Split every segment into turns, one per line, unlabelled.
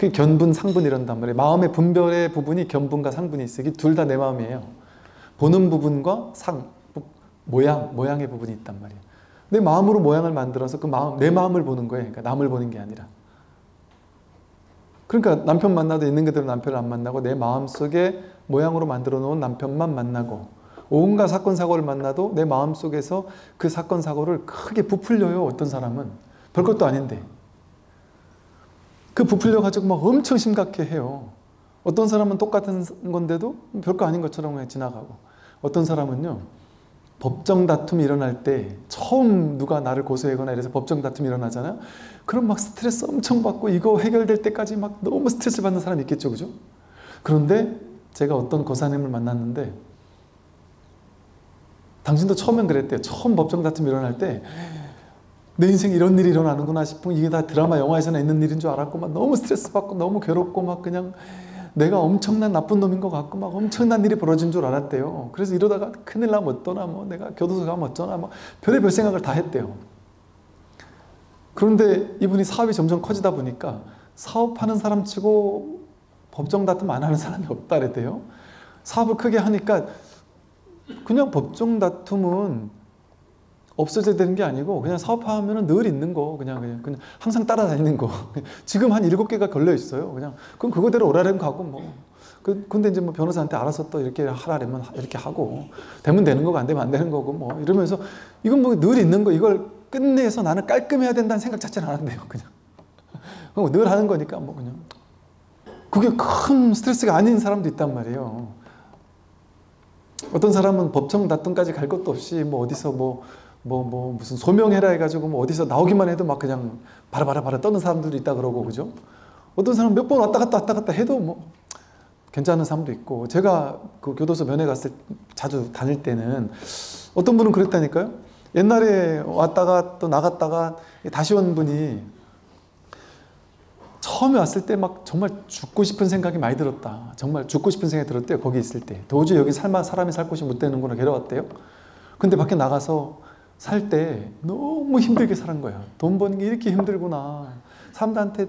그 견분, 상분 이런단 말이에요. 마음의 분별의 부분이 견분과 상분이 있어요. 이게 둘 다 내 마음이에요. 보는 부분과 모양의 부분이 있단 말이에요. 내 마음으로 모양을 만들어서 그 마음, 내 마음을 보는 거예요. 그러니까 남을 보는 게 아니라. 그러니까 남편 만나도 있는 그대로 남편을 안 만나고 내 마음속에 모양으로 만들어 놓은 남편만 만나고, 온갖 사건 사고를 만나도 내 마음속에서 그 사건 사고를 크게 부풀려요. 어떤 사람은 별것도 아닌데 그 부풀려 가지고 막 엄청 심각해 해요. 어떤 사람은 똑같은 건데도 별거 아닌 것처럼 그냥 지나가고, 어떤 사람은요, 법정 다툼이 일어날 때 처음 누가 나를 고소하거나 이래서 법정 다툼이 일어나잖아요. 그럼 막 스트레스 엄청 받고 이거 해결될 때까지 막 너무 스트레스 받는 사람이 있겠죠, 그죠? 그런데 제가 어떤 고사님을 만났는데, 당신도 처음엔 그랬대요. 처음 법정 다툼이 일어날 때 내 인생에 이런 일이 일어나는구나 싶으면 이게 다 드라마 영화에서나 있는 일인 줄 알았고, 막 너무 스트레스 받고 너무 괴롭고 막 그냥 내가 엄청난 나쁜 놈인 것 같고 막 엄청난 일이 벌어진 줄 알았대요. 그래서 이러다가 큰일 나면 어떠나, 뭐 내가 교도소 가면 어쩌나, 막 별의별 생각을 다 했대요. 그런데 이분이 사업이 점점 커지다 보니까 사업하는 사람 치고 법정 다툼 안 하는 사람이 없다랬대요. 사업을 크게 하니까 그냥 법정 다툼은 없어져야 되는 게 아니고 그냥 사업하면 늘 있는 거, 그냥 항상 따라다니는 거. 지금 한 7개가 걸려 있어요. 그냥 그럼 그거대로 오라면 가고 뭐. 근데 이제 뭐 변호사한테 알아서 또 이렇게 하라면 이렇게 하고, 되면 되는 거고 안 되면 안 되는 거고 뭐 이러면서, 이건 뭐 늘 있는 거, 이걸 끝내서 나는 깔끔해야 된다는 생각 자체는 안 한대요. 그냥 늘 하는 거니까 뭐 그냥. 그게 큰 스트레스가 아닌 사람도 있단 말이에요. 어떤 사람은 법정 다툼까지 갈 것도 없이 뭐 어디서 무슨 소명해라 해가지고 뭐 어디서 나오기만 해도 막 그냥 바라바라 떠는 사람들도 있다 그러고, 그죠? 어떤 사람은 몇 번 왔다 갔다 해도 뭐 괜찮은 사람도 있고, 제가 그 교도소 면회 갔을 자주 다닐 때는 어떤 분은 그랬다니까요. 옛날에 왔다가 또 나갔다가 다시 온 분이 처음에 왔을 때 막 정말 죽고 싶은 생각이 많이 들었다. 정말 죽고 싶은 생각이 들었대요. 거기 있을 때. 도저히 여기 사람이 살 곳이 못 되는구나 괴로웠대요. 근데 밖에 나가서 살 때 너무 힘들게 살은 거예요. 돈 버는 게 이렇게 힘들구나. 사람들한테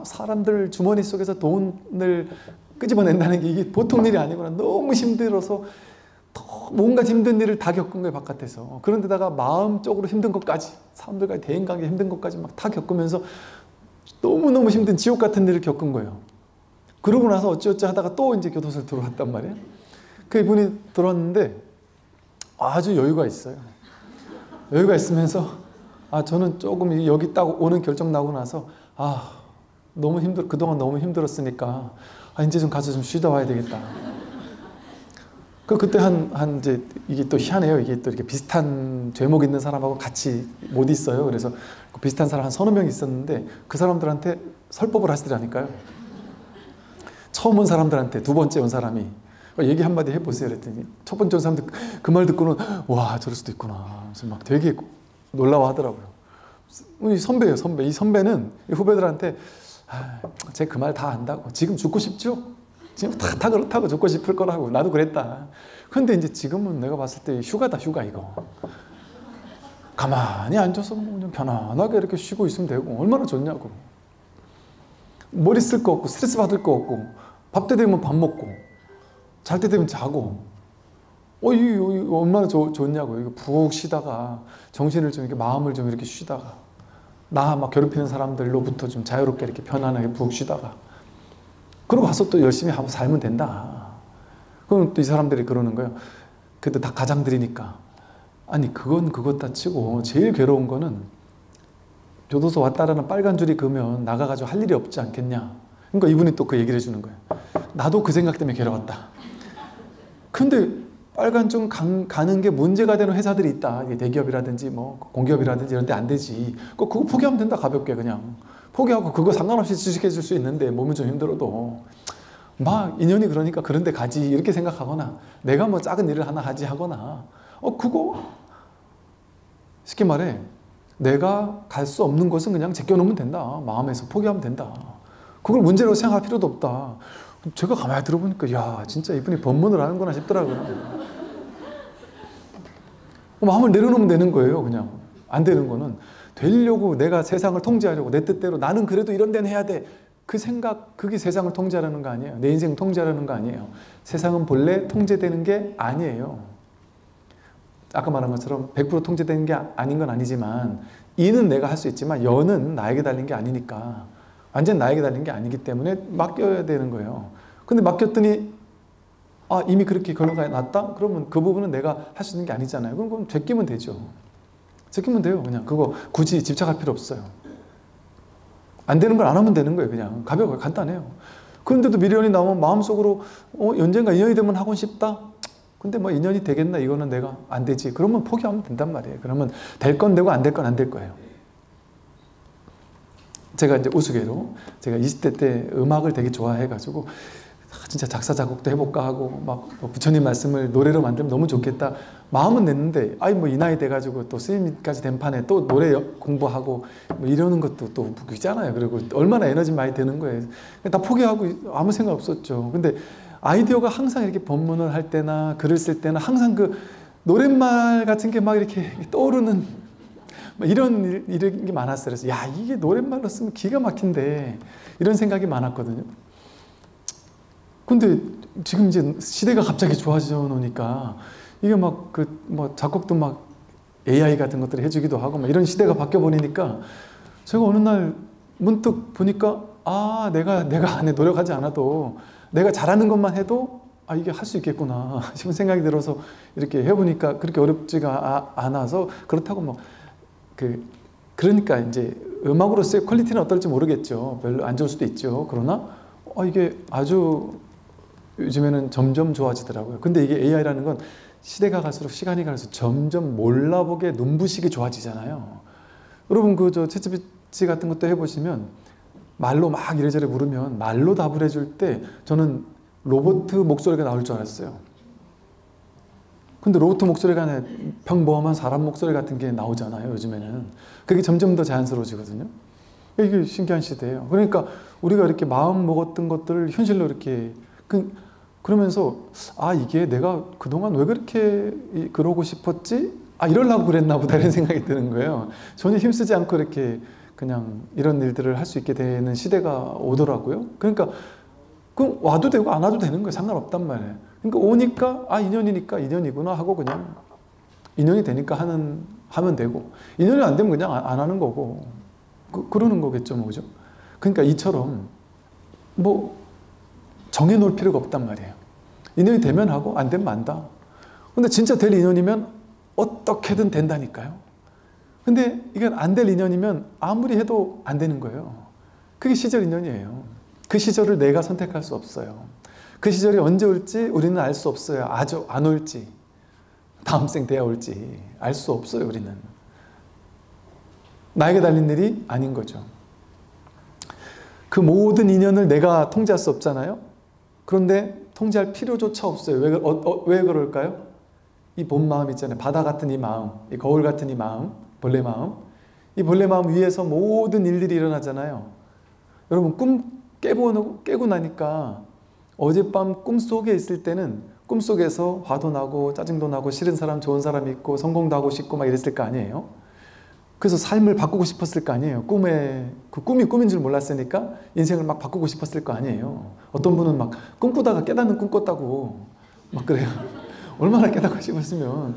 사람들 주머니 속에서 돈을 끄집어낸다는 게 이게 보통 일이 아니구나. 너무 힘들어서 온갖 힘든 일을 다 겪은 거예요, 바깥에서. 그런데다가 마음적으로 힘든 것까지, 사람들과 대인관계 힘든 것까지 막 다 겪으면서 너무너무 힘든 지옥 같은 일을 겪은 거예요. 그러고 나서 어찌어찌 하다가 또 이제 교도소를 들어왔단 말이에요. 그 이분이 들어왔는데 아주 여유가 있어요. 여유가 있으면서, 저는 조금 여기 딱 오는 결정 나고 나서, 그동안 너무 힘들었으니까, 이제 좀 가서 좀 쉬다 와야 되겠다. 그때 이제 이게 또 희한해요. 이게 또 이렇게 비슷한 죄목 있는 사람하고 같이 못 있어요. 그래서 그 비슷한 사람 한 서너 명 있었는데 그 사람들한테 설법을 하시더라니까요. 처음 온 사람들한테 두 번째 온 사람이 얘기 한마디 해보세요. 그랬더니 첫 번째 온 사람들 그 말 듣고는 와, 저럴 수도 있구나. 그래서 막 되게 놀라워 하더라고요. 이 선배예요, 선배. 이 선배는 이 후배들한테 쟤 그 말 다 안다고. 지금 죽고 싶죠? 지금 다 그렇다고 죽고 싶을 거라고. 나도 그랬다. 근데 이제 지금은 내가 봤을 때 휴가다, 휴가 이거. 가만히 앉아서 그냥 편안하게 이렇게 쉬고 있으면 되고 얼마나 좋냐고. 머리 쓸 거 없고 스트레스 받을 거 없고 밥 때 되면 밥 먹고 잘 때 되면 자고 이거 얼마나 좋냐고. 이거 푹 쉬다가 정신을 좀 이렇게 마음을 좀 이렇게 쉬다가 나 막 괴롭히는 사람들로부터 좀 자유롭게 이렇게 편안하게 푹 쉬다가 그러고 가서 또 열심히 하고 살면 된다. 그럼 또 이 사람들이 그러는 거예요. 그래도 다 가장들이니까. 아니 그건 그것 치고 제일 괴로운 거는 교도소 왔다라는 빨간 줄이 그으면 나가가지고 할 일이 없지 않겠냐. 그러니까 이분이 또 그 얘기를 해주는 거예요. 나도 그 생각 때문에 괴로웠다. 근데 빨간 줄 가는 게 문제가 되는 회사들이 있다. 이게 대기업이라든지 뭐 공기업이라든지 이런 데 안 되지. 그거 포기하면 된다. 가볍게 그냥. 포기하고 그거 상관없이 취직해 줄 수 있는데 몸이 좀 힘들어도 막 인연이 그러니까 그런 데 가지 이렇게 생각하거나 내가 뭐 작은 일을 하나 하지 하거나 그거 쉽게 말해 내가 갈 수 없는 곳은 그냥 제껴놓으면 된다. 마음에서 포기하면 된다. 그걸 문제로 생각할 필요도 없다. 제가 가만히 들어보니까 야 진짜 이분이 법문을 하는구나 싶더라고요. 마음을 내려놓으면 되는 거예요. 그냥 안 되는 거는 되려고 내가 세상을 통제하려고 내 뜻대로 나는 그래도 이런 데는 해야 돼. 그 생각, 그게 세상을 통제하라는 거 아니에요. 내 인생 통제하라는 거 아니에요. 세상은 본래 통제되는 게 아니에요. 아까 말한 것처럼 100% 통제되는 게 아닌 건 아니지만 이는 내가 할 수 있지만 여는 나에게 달린 게 아니니까, 완전 나에게 달린 게 아니기 때문에 맡겨야 되는 거예요. 근데 맡겼더니 이미 그렇게 결론가 났다? 그러면 그 부분은 내가 할 수 있는 게 아니잖아요. 그럼 제끼면 되죠. 제끼면 돼요. 그냥 그거 굳이 집착할 필요 없어요. 안 되는 걸 안 하면 되는 거예요. 그냥 가벼워요. 간단해요. 그런데도 미련이 나오면 마음속으로 언젠가 인연이 되면 하고 싶다? 근데 뭐 인연이 되겠나? 이거는 내가 안 되지. 그러면 포기하면 된단 말이에요. 그러면 될 건 되고 안 될 건 안 될 거예요. 제가 이제 우스개로 제가 20대 때 음악을 되게 좋아해가지고 진짜 작사 작곡도 해볼까 하고 막 부처님 말씀을 노래로 만들면 너무 좋겠다 마음은 냈는데 뭐 이 나이 돼가지고 또 스님까지 된 판에 또 노래 공부하고 뭐 이러는 것도 또 웃기잖아요. 그리고 얼마나 에너지 많이 드는 거예요. 다 포기하고 아무 생각 없었죠. 근데 아이디어가 항상 이렇게 법문을 할 때나 글을 쓸 때나 항상 그 노랫말 같은 게 막 이렇게 떠오르는 이런 게 많았어요. 그래서 야, 이게 노랫말로 쓰면 기가 막힌데 이런 생각이 많았거든요. 근데 지금 이제 시대가 갑자기 좋아져 놓으니까 이게 막 작곡도 막 AI 같은 것들을 해주기도 하고 막 이런 시대가 바뀌어 버리니까 제가 어느 날 문득 보니까 내가 안에 노력하지 않아도 내가 잘하는 것만 해도 이게 할 수 있겠구나 싶은 생각이 들어서 이렇게 해보니까 그렇게 어렵지가 않아서 그렇다고 그러니까 이제 음악으로서의 퀄리티는 어떨지 모르겠죠. 별로 안 좋을 수도 있죠. 그러나 이게 아주 요즘에는 점점 좋아지더라고요. 근데 이게 AI라는 건 시대가 갈수록 시간이 갈수록 점점 몰라보게 눈부시게 좋아지잖아요. 여러분 챗GPT 같은 것도 해보시면 말로 막 이래저래 물으면 말로 답을 해줄 때 저는 로봇 목소리가 나올 줄 알았어요. 근데 로봇 목소리가 아니라 평범한 사람 목소리 같은 게 나오잖아요. 요즘에는 그게 점점 더 자연스러워지거든요. 이게 신기한 시대예요. 그러니까 우리가 이렇게 마음 먹었던 것들을 현실로 이렇게 그러면서 이게 내가 그동안 왜 그렇게 그러고 싶었지? 이러려고 그랬나 보다 이런 생각이 드는 거예요. 전혀 힘쓰지 않고 이렇게 그냥 이런 일들을 할 수 있게 되는 시대가 오더라고요. 그러니까 그럼 와도 되고 안 와도 되는 거예요. 상관없단 말이에요. 그러니까 오니까 인연이니까 인연이구나 하고 그냥 인연이 되니까 하면 되고 인연이 안 되면 그냥 안 하는 거고 그러는 거겠죠. 그죠? 그러니까 이처럼 정해놓을 필요가 없단 말이에요. 인연이 되면 하고 안 되면 만다. 근데 진짜 될 인연이면 어떻게든 된다니까요. 근데 이건 안 될 인연이면 아무리 해도 안 되는 거예요. 그게 시절 인연이에요. 그 시절을 내가 선택할 수 없어요. 그 시절이 언제 올지 우리는 알 수 없어요. 아주 안 올지 다음 생 돼야 올지 알 수 없어요. 우리는 나에게 달린 일이 아닌 거죠. 그 모든 인연을 내가 통제할 수 없잖아요. 그런데 통제할 필요조차 없어요. 왜 그럴까요? 이 본 마음 있잖아요. 바다 같은 이 마음, 이 거울 같은 이 마음, 본래 마음. 이 본래 마음 위에서 모든 일들이 일어나잖아요. 여러분 깨고 나니까 어젯밤 꿈속에 있을 때는 꿈속에서 화도 나고 짜증도 나고 싫은 사람 좋은 사람 있고 성공도 하고 싶고 막 이랬을 거 아니에요. 그래서 삶을 바꾸고 싶었을 거 아니에요. 그 꿈이 꿈인 줄 몰랐으니까 인생을 막 바꾸고 싶었을 거 아니에요. 어떤 분은 막 꿈꾸다가 깨닫는 꿈 꿨다고 막 그래요. 얼마나 깨닫고 싶었으면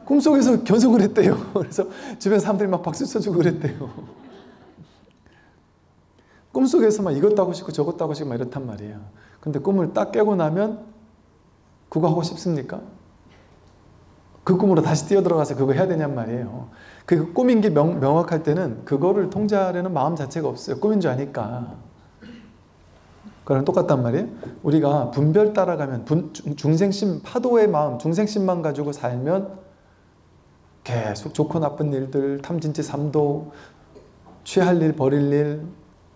꿈속에서 견성을 했대요. 그래서 주변 사람들이 막 박수 쳐주고 그랬대요. 꿈속에서 막 이것도 하고 싶고 저것도 하고 싶고 막 이렇단 말이에요. 근데 꿈을 딱 깨고 나면 그거 하고 싶습니까? 그 꿈으로 다시 뛰어들어가서 그거 해야 되냔 말이에요. 그 꿈인 게 명확할 때는 그거를 통제하려는 마음 자체가 없어요. 꿈인 줄 아니까. 그거랑 똑같단 말이에요. 우리가 분별 따라가면 중생심, 파도의 마음, 중생심만 가지고 살면 계속 좋고 나쁜 일들, 탐진치 삼도, 취할 일, 버릴 일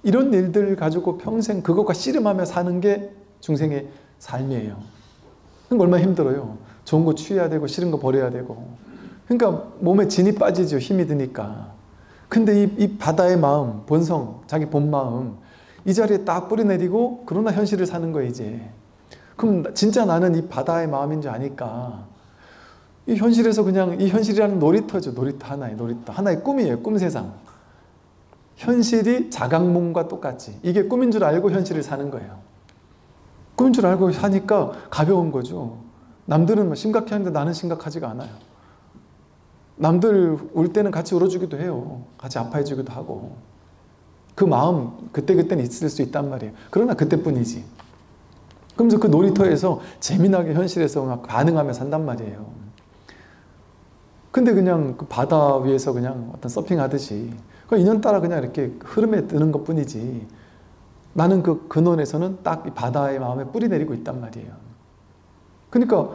이런 일들 가지고 평생 그것과 씨름하며 사는 게 중생의 삶이에요. 그러니까 얼마나 힘들어요. 좋은 거 취해야 되고 싫은 거 버려야 되고. 그러니까 몸에 진이 빠지죠. 힘이 드니까. 근데 이 바다의 마음, 본성, 자기 본 마음 이 자리에 딱 뿌리내리고 그러나 현실을 사는 거예요. 이제. 그럼 진짜 나는 이 바다의 마음인 줄 아니까 이 현실에서 그냥 이 현실이라는 놀이터죠. 놀이터 하나의 꿈이에요. 꿈 세상. 현실이 자각몽과 똑같지. 이게 꿈인 줄 알고 현실을 사는 거예요. 꿈인 줄 알고 사니까 가벼운 거죠. 남들은 심각해하는데 나는 심각하지가 않아요. 남들 울 때는 같이 울어주기도 해요. 같이 아파해주기도 하고. 그 마음 그때그때는 있을 수 있단 말이에요. 그러나 그때뿐이지. 그러면서 그 놀이터에서 재미나게 현실에서 막 반응하며 산단 말이에요. 근데 그냥 그 바다 위에서 그냥 어떤 서핑하듯이 그 인연따라 그냥 이렇게 흐름에 뜨는 것 뿐이지, 나는 그 근원에서는 딱 이 바다의 마음에 뿌리 내리고 있단 말이에요. 그러니까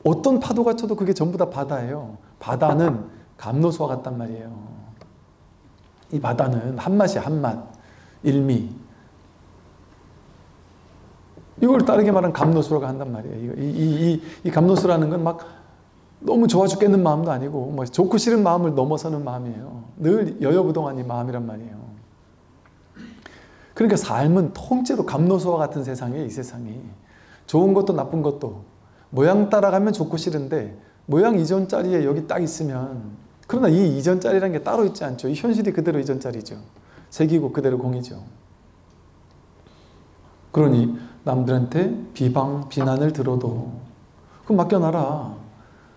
어떤 파도가 쳐도 그게 전부 다 바다예요. 바다는 감노수와 같단 말이에요. 이 바다는 한맛이야, 한맛. 일미. 이걸 다르게 말하면 감노수라고 한단 말이에요. 이 감노수라는 건 막 너무 좋아 죽겠는 마음도 아니고 뭐 좋고 싫은 마음을 넘어서는 마음이에요. 늘 여여부동한 이 마음이란 말이에요. 그러니까 삶은 통째로 감노수와 같은 세상이에요. 이 세상이. 좋은 것도 나쁜 것도 모양 따라가면 좋고 싫은데, 모양 이전 자리에 여기 딱 있으면, 그러나 이 이전 자리라는 게 따로 있지 않죠. 이 현실이 그대로 이전 자리죠. 색이고 그대로 공이죠. 그러니 남들한테 비방, 비난을 들어도 그럼 맡겨놔라.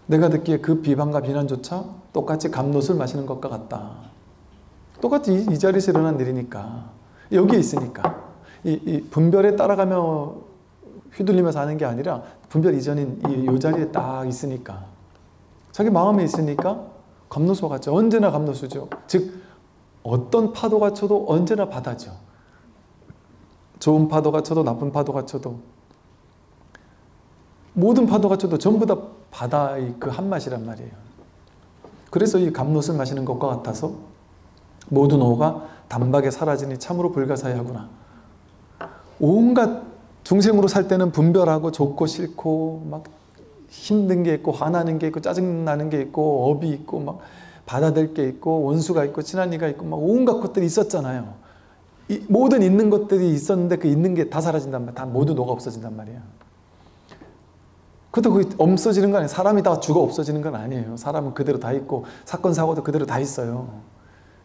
내가 듣기에 그 비방과 비난조차 똑같이 감노술 마시는 것과 같다. 똑같이 이 자리에서 일어난 일이니까, 여기에 있으니까. 이 분별에 따라가며 휘둘리면서 하는 게 아니라 분별 이전인 이 자리에 딱 있으니까, 자기 마음에 있으니까 감노수와 같죠. 언제나 감노수죠. 즉 어떤 파도가 쳐도 언제나 바다죠. 좋은 파도가 쳐도 나쁜 파도가 쳐도 모든 파도가 쳐도 전부 다 바다의 그 한맛이란 말이에요. 그래서 이 감노술 마시는 것과 같아서 모든 오가 단박에 사라지니 참으로 불가사의하구나. 온갖 중생으로 살 때는 분별하고 좋고 싫고 막 힘든 게 있고 화나는 게 있고 짜증나는 게 있고 업이 있고 막 받아들 게 있고 원수가 있고 친한 이가 있고 막 온갖 것들이 있었잖아요. 이 모든 있는 것들이 있었는데 그 있는 게 다 사라진단 말이야. 다 모두 녹아 없어진단 말이야. 그것도 그 없어지는 건 아니에요. 사람이 다 죽어 없어지는 건 아니에요. 사람은 그대로 다 있고 사건 사고도 그대로 다 있어요.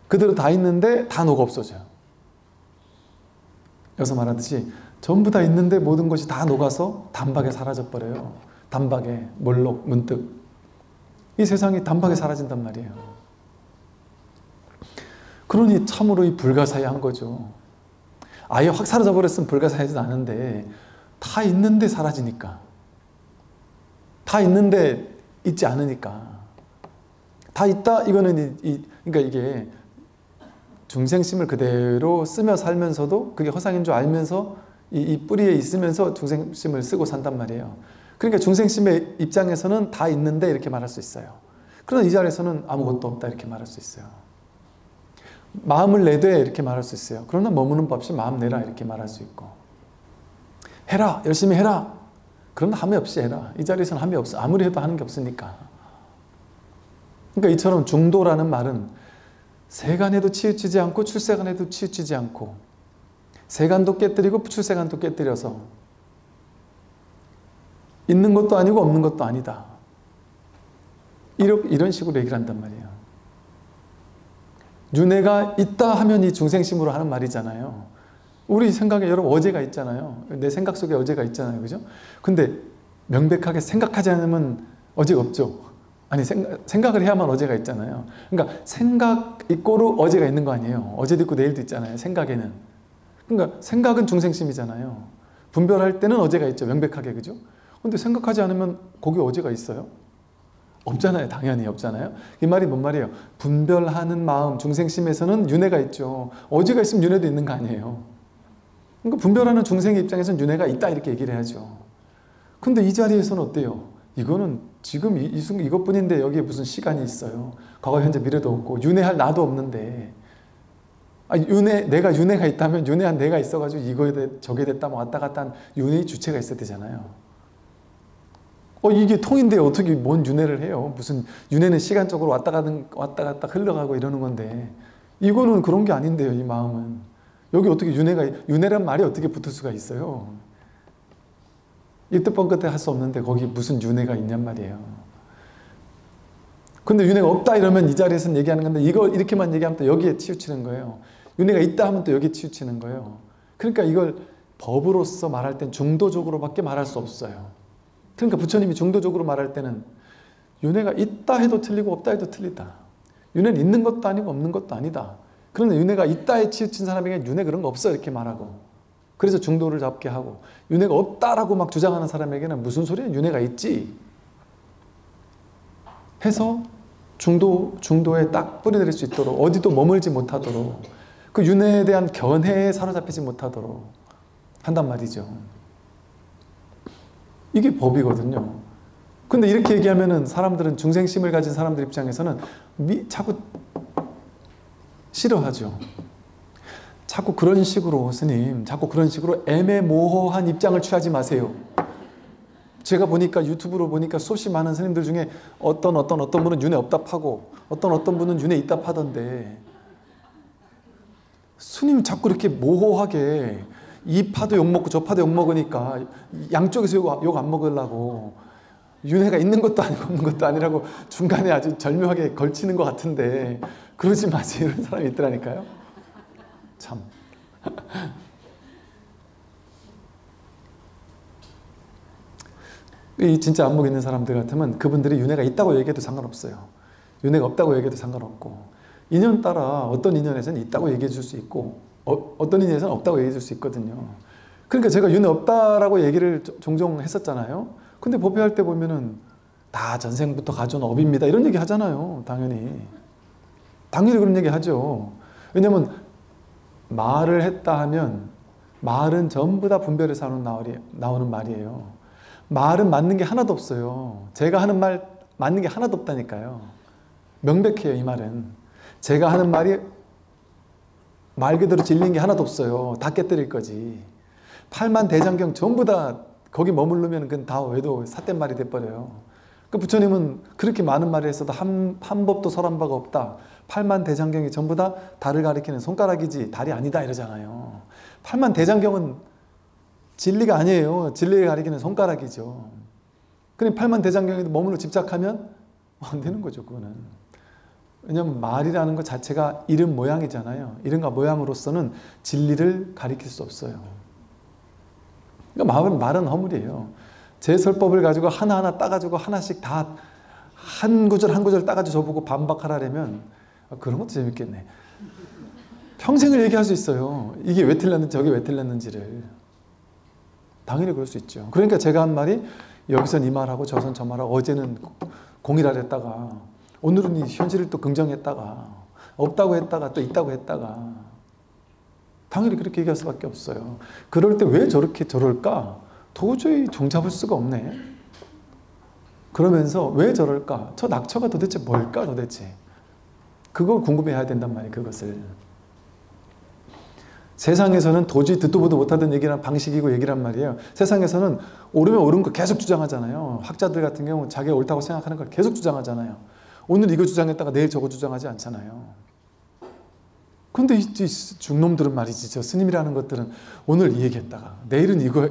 그대로 다 있는데 다 녹아 없어져요. 여기서 말하듯이 전부 다 있는데 모든 것이 다 녹아서 단박에 사라져 버려요. 단박에, 몰록, 문득. 이 세상이 단박에 사라진단 말이에요. 그러니 참으로 이 불가사의한 거죠. 아예 확 사라져 버렸으면 불가사의하지도 않은데 다 있는데 사라지니까, 다 있는데 있지 않으니까, 다 있다 이거는 그러니까 이게 중생심을 그대로 쓰며 살면서도 그게 허상인 줄 알면서 이 뿌리에 있으면서 중생심을 쓰고 산단 말이에요. 그러니까 중생심의 입장에서는 다 있는데 이렇게 말할 수 있어요. 그러나 이 자리에서는 아무것도 없다 이렇게 말할 수 있어요. 마음을 내되 이렇게 말할 수 있어요. 그러나 머무는 법 없이 마음 내라 이렇게 말할 수 있고, 해라 열심히 해라 그러나 함이 없이 해라. 이 자리에서는 함이 없어. 아무리 해도 하는 게 없으니까. 그러니까 이처럼 중도라는 말은 세간에도 치우치지 않고 출세간에도 치우치지 않고, 세간도 깨뜨리고 출세간도 깨뜨려서 있는 것도 아니고 없는 것도 아니다. 이런 식으로 얘기를 한단 말이에요. 윤회가 있다 하면 이 중생심으로 하는 말이잖아요. 우리 생각에 여러분 어제가 있잖아요. 내 생각 속에 어제가 있잖아요. 그죠? 근데 명백하게 생각하지 않으면 어제가 없죠. 아니 생각을 해야만 어제가 있잖아요. 그러니까 생각 있고로 어제가 있는 거 아니에요. 어제도 있고 내일도 있잖아요. 생각에는. 그러니까 생각은 중생심이잖아요. 분별할 때는 어제가 있죠. 명백하게. 그죠? 근데 생각하지 않으면 거기 어제가 있어요? 없잖아요. 당연히 없잖아요. 이 말이 뭔 말이에요? 분별하는 마음, 중생심에서는 윤회가 있죠. 어제가 있으면 윤회도 있는 거 아니에요. 그러니까 분별하는 중생의 입장에서는 윤회가 있다 이렇게 얘기를 해야죠. 근데 이 자리에서는 어때요? 이거는 지금 이 순간 이것뿐인데 여기에 무슨 시간이 있어요. 과거, 현재, 미래도 없고 윤회할 나도 없는데, 내가 윤회가 있다면 윤회한 내가 있어가지고 이거에 대해 저게 됐다 뭐 왔다 갔다 한 윤회의 주체가 있어야 되잖아요. 이게 통인데 어떻게 뭔 윤회를 해요? 무슨 윤회는 시간적으로 왔다 갔다 흘러가고 이러는 건데, 이거는 그런 게 아닌데요. 이 마음은 여기 어떻게 윤회란 말이 어떻게 붙을 수가 있어요? 이 뜻번 끝에 할 수 없는데 거기 무슨 윤회가 있냔 말이에요. 근데 윤회가 없다 이러면 이 자리에서는 얘기하는 건데, 이거 이렇게만 얘기하면 또 여기에 치우치는 거예요. 윤회가 있다 하면 또 여기 치우치는 거예요. 그러니까 이걸 법으로서 말할 땐 중도적으로밖에 말할 수 없어요. 그러니까 부처님이 중도적으로 말할 때는 윤회가 있다 해도 틀리고 없다 해도 틀리다. 윤회는 있는 것도 아니고 없는 것도 아니다. 그런데 윤회가 있다에 치우친 사람에게 윤회 그런 거 없어 이렇게 말하고, 그래서 중도를 잡게 하고, 윤회가 없다라고 막 주장하는 사람에게는 무슨 소리야, 윤회가 있지 해서 중도에 딱 뿌리내릴 수 있도록, 어디도 머물지 못하도록, 그 윤회에 대한 견해에 사로잡히지 못하도록 한단 말이죠. 이게 법이거든요. 근데 이렇게 얘기하면은 사람들은, 중생심을 가진 사람들 입장에서는 자꾸 싫어하죠. 자꾸 그런 식으로, 스님, 자꾸 그런 식으로 애매모호한 입장을 취하지 마세요. 제가 보니까, 유튜브로 보니까 수없이 많은 스님들 중에 어떤 분은 윤회 없다 파고, 어떤 분은 윤회 있다 파던데, 스님 자꾸 이렇게 모호하게 이 파도 욕먹고 저 파도 욕먹으니까 양쪽에서 욕 안 먹으려고 윤회가 있는 것도 아니고 없는 것도 아니라고 중간에 아주 절묘하게 걸치는 것 같은데, 그러지 마세요. 이런 사람이 있더라니까요. 참. 이 진짜 안목 있는 사람들 같으면 그분들이 윤회가 있다고 얘기해도 상관없어요. 윤회가 없다고 얘기해도 상관없고, 인연 따라 어떤 인연에서는 있다고 얘기해 줄 수 있고, 어떤 인연에서는 없다고 얘기해 줄 수 있거든요. 그러니까 제가 윤회 없다라고 얘기를 종종 했었잖아요. 근데 법회할 때 보면은 다 전생부터 가져온 업입니다 이런 얘기 하잖아요. 당연히 그런 얘기 하죠. 왜냐면 말을 했다 하면 말은 전부 다 분별해서 나오는 말이에요. 말은 맞는 게 하나도 없어요. 제가 하는 말 맞는 게 하나도 없다니까요. 명백해요. 이 말은 제가 하는 말이 말 그대로 진리인 게 하나도 없어요. 다 깨뜨릴 거지. 팔만대장경 전부 다 거기 머무르면 그건 다 외도 삿된 말이 돼버려요. 그 부처님은 그렇게 많은 말을 했어도 한 법도 설한 바가 없다. 팔만대장경이 전부 다 달을 가리키는 손가락이지 달이 아니다 이러잖아요. 팔만대장경은 진리가 아니에요. 진리를 가리키는 손가락이죠. 그럼 팔만대장경에도 머물러 집착하면 안 되는 거죠. 그거는. 왜냐하면 말이라는 것 자체가 이름 모양이잖아요. 이름과 모양으로서는 진리를 가리킬 수 없어요. 그러니까 말은 허물이에요. 제 설법을 가지고 하나하나 따가지고 하나씩 다 한 구절 한 구절 따가지고 저보고 반박하라면 그런 것도 재밌겠네. 평생을 얘기할 수 있어요. 이게 왜 틀렸는지 저게 왜 틀렸는지를. 당연히 그럴 수 있죠. 그러니까 제가 한 말이 여기선 이 말하고 저선 저 말하고, 어제는 공이라 했다가 오늘은 이 현실을 또 긍정했다가 없다고 했다가 또 있다고 했다가, 당연히 그렇게 얘기할 수밖에 없어요. 그럴 때 왜 저럴까? 도저히 종잡을 수가 없네. 그러면서 왜 저럴까? 저 낙처가 도대체 뭘까 도대체? 그걸 궁금해해야 된단 말이에요. 그것을. 세상에서는 도저히 듣도 보도 못하던 얘기란 방식이고 얘기란 말이에요. 세상에서는 옳으면 옳은 거 계속 주장하잖아요. 학자들 같은 경우 자기가 옳다고 생각하는 걸 계속 주장하잖아요. 오늘 이거 주장했다가 내일 저거 주장하지 않잖아요. 근데 이 중놈들은 말이지, 저 스님이라는 것들은 오늘 이 얘기했다가 내일은 이거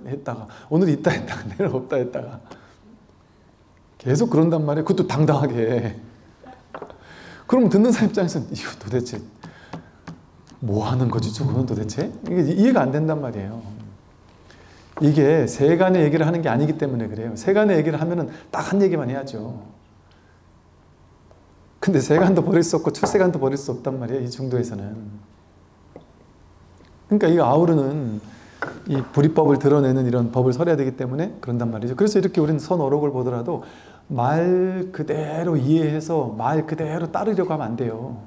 했다가 오늘 있다 했다가 내일 없다 했다가 계속 그런단 말이에요. 그것도 당당하게. 그럼 듣는 사람 입장에서는 이거 도대체 뭐 하는 거지 저거는 도대체? 이게 이해가 안 된단 말이에요. 이게 세간의 얘기를 하는 게 아니기 때문에 그래요. 세간의 얘기를 하면은 딱 한 얘기만 해야죠. 근데 세간도 버릴 수 없고 출세간도 버릴 수 없단 말이에요. 이 중도에서는. 그러니까 이 아우르는 이 불이법을 드러내는 이런 법을 설해야 되기 때문에 그런단 말이죠. 그래서 이렇게 우리는 선어록을 보더라도 말 그대로 이해해서 말 그대로 따르려고 하면 안 돼요.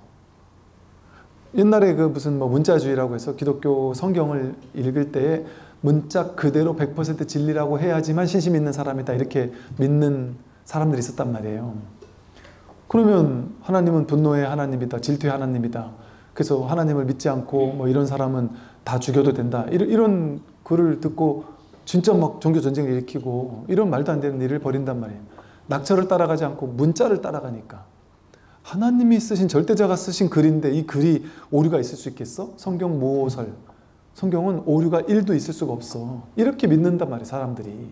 옛날에 그 무슨 뭐 문자주의라고 해서 기독교 성경을 읽을 때에 문자 그대로 100% 진리라고 해야지만 신심 있는 사람이다 이렇게 믿는 사람들이 있었단 말이에요. 그러면 하나님은 분노의 하나님이다, 질투의 하나님이다. 그래서 하나님을 믿지 않고 뭐 이런 사람은 다 죽여도 된다. 이런 글을 듣고 진짜 막 종교 전쟁을 일으키고 이런 말도 안 되는 일을 벌인단 말이에요. 낙처를 따라가지 않고 문자를 따라가니까. 하나님이 쓰신, 절대자가 쓰신 글인데 이 글이 오류가 있을 수 있겠어? 성경 모설. 성경은 오류가 1도 있을 수가 없어. 이렇게 믿는단 말이에요, 사람들이.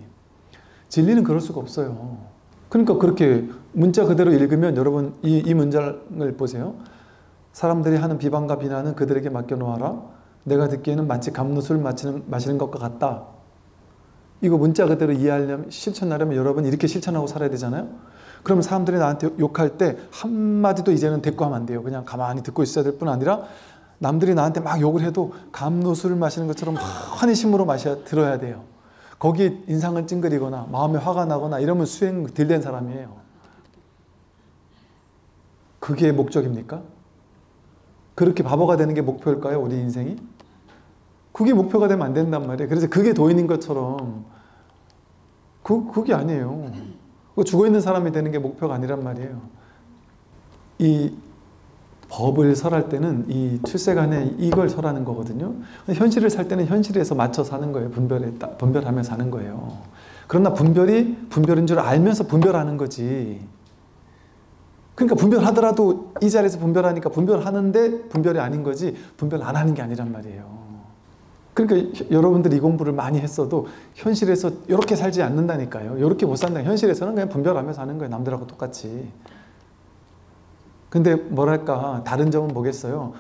진리는 그럴 수가 없어요. 그러니까 그렇게 문자 그대로 읽으면 여러분 이 문장을 보세요. 사람들이 하는 비방과 비난은 그들에게 맡겨놓아라. 내가 듣기에는 마치 감로술 마시는 것과 같다. 이거 문자 그대로 이해하려면, 실천하려면 여러분 이렇게 실천하고 살아야 되잖아요. 그러면 사람들이 나한테 욕할 때 한마디도 이제는 대꾸하면 안 돼요. 그냥 가만히 듣고 있어야 될 뿐 아니라 남들이 나한테 막 욕을 해도 감로술을 마시는 것처럼 환희심으로 들어야 돼요. 거기에 인상을 찡그리거나 마음에 화가 나거나 이러면 수행 덜 된 사람이에요. 그게 목적입니까? 그렇게 바보가 되는 게 목표일까요? 우리 인생이? 그게 목표가 되면 안 된단 말이에요. 그래서 그게 도인인 것처럼 그게 아니에요. 죽어있는 사람이 되는 게 목표가 아니란 말이에요. 이 법을 설할 때는 이 출세간에 이걸 설하는 거거든요. 현실을 살 때는 현실에서 맞춰 사는 거예요. 분별하며 사는 거예요. 그러나 분별이 분별인 줄 알면서 분별하는 거지. 그러니까 분별하더라도 이 자리에서 분별하니까 분별하는데 분별이 아닌 거지, 분별 안 하는 게 아니란 말이에요. 그러니까 여러분들이 이 공부를 많이 했어도 현실에서 이렇게 살지 않는다니까요. 이렇게 못 산다. 현실에서는 그냥 분별하며 사는 거예요. 남들하고 똑같이. 근데 뭐랄까 다른 점은 뭐겠어요.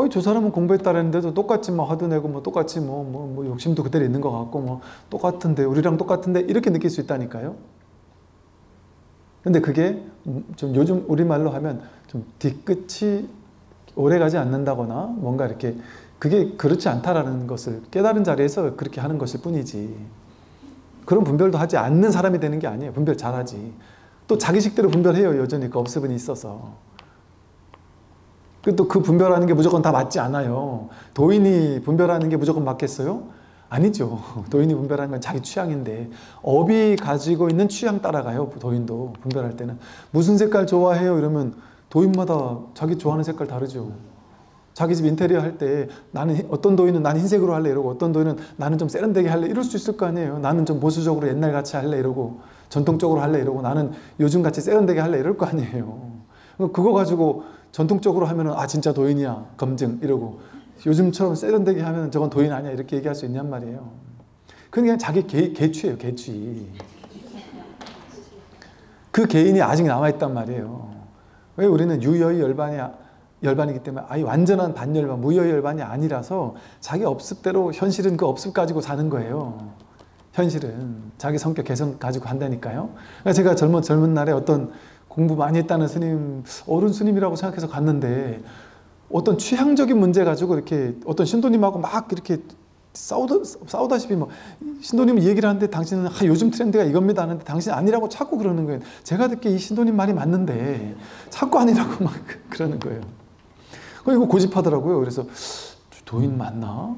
저 사람은 공부했다는데도 똑같이 뭐 화도 내고 뭐 똑같이 뭐 욕심도 그대로 있는 것 같고 뭐 똑같은데 우리랑 똑같은데 이렇게 느낄 수 있다니까요. 근데 그게 좀 요즘 우리말로 하면 좀 뒤끝이 오래가지 않는다거나 뭔가 이렇게 그게 그렇지 않다라는 것을 깨달은 자리에서 그렇게 하는 것일 뿐이지, 그런 분별도 하지 않는 사람이 되는 게 아니에요. 분별 잘하지. 또 자기식대로 분별해요. 여전히 그 업습은 있어서. 또 그 분별하는 게 무조건 다 맞지 않아요. 도인이 분별하는 게 무조건 맞겠어요? 아니죠. 도인이 분별하는 건 자기 취향인데 업이 가지고 있는 취향 따라가요. 도인도 분별할 때는. 무슨 색깔 좋아해요? 이러면 도인마다 자기 좋아하는 색깔 다르죠. 자기 집 인테리어 할 때 나는 어떤 도인은 나는 흰색으로 할래 이러고, 어떤 도인은 나는 좀 세련되게 할래 이럴 수 있을 거 아니에요. 나는 좀 보수적으로 옛날같이 할래 이러고, 전통적으로 할래 이러고, 나는 요즘같이 세련되게 할래 이럴 거 아니에요. 그거 가지고 전통적으로 하면은 진짜 도인이야 검증 이러고, 요즘처럼 세련되게 하면 저건 도인 아니야 이렇게 얘기할 수 있냔 말이에요. 그냥 자기 개취예요. 개취. 그 개인이 아직 남아있단 말이에요. 왜 우리는 유여의 열반이기 때문에 완전한 반열반, 무여의 열반이 아니라서 자기 업습대로, 현실은 그 업습 가지고 사는 거예요. 현실은 자기 성격 개성 가지고 한다니까요. 그러니까 제가 젊은 날에 어떤 공부 많이 했다는 스님, 어른 스님이라고 생각해서 갔는데 어떤 취향적인 문제 가지고 이렇게 어떤 신도님하고 막 이렇게 싸우다시피 뭐 신도님은 얘기를 하는데 당신은 요즘 트렌드가 이겁니다 하는데 당신 아니라고 자꾸 그러는 거예요. 제가 듣기에 이 신도님 말이 맞는데 자꾸 아니라고 막 그러는 거예요. 이거 고집하더라고요. 그래서 도인 맞나?